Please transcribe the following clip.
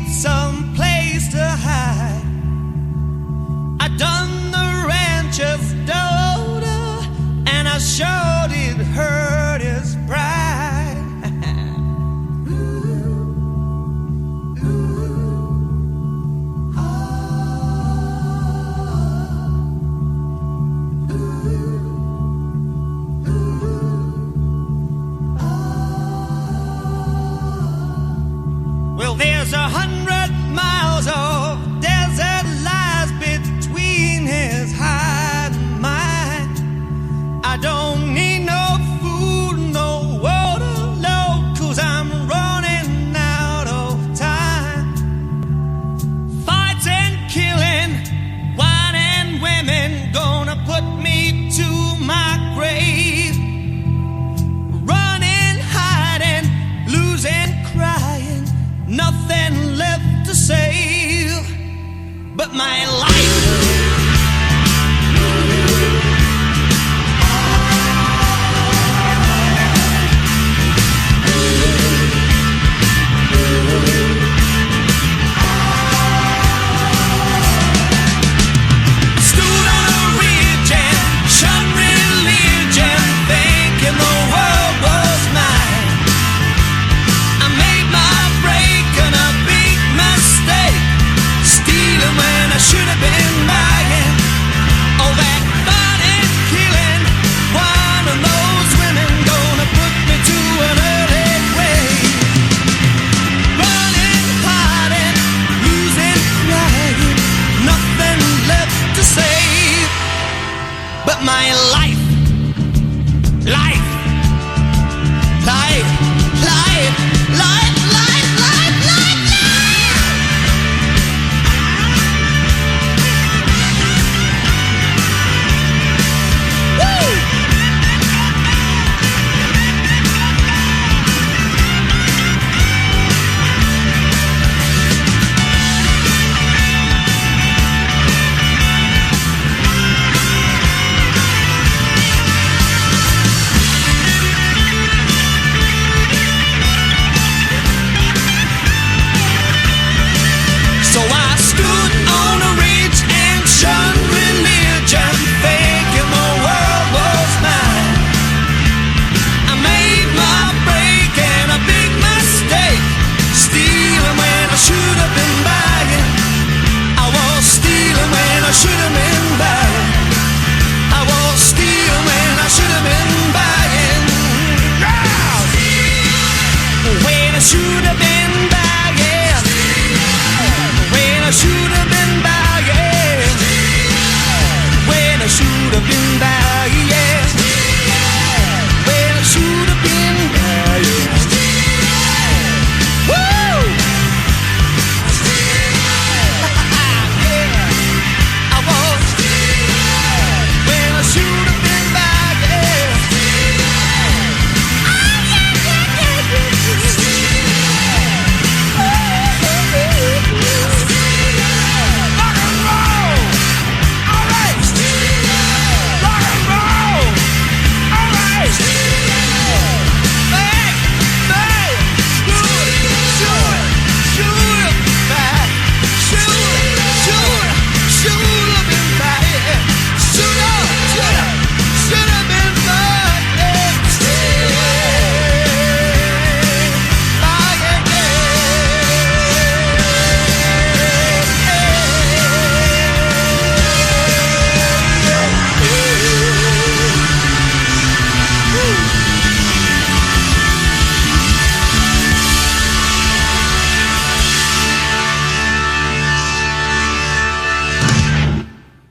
need some place to hide. I done the ranch of Doda, and I sure did hurt his pride. Well, there's 100 miles of desert lies between his hide and mine. I don't need no food, no water, no, 'cause I'm running out of time. Fights and killing, wine and women, gonna put me to my grave. Running, hiding, losing, crying, nothing left to save but my life. Stood on a ridge and shunned religion, thinking the world was mine. I made my break and a big mistake, stealing when I should have been buying. All that fighting, killing, one of those women gonna put me to an early grave. Running, hiding, losing, crying, nothing left to save but my life.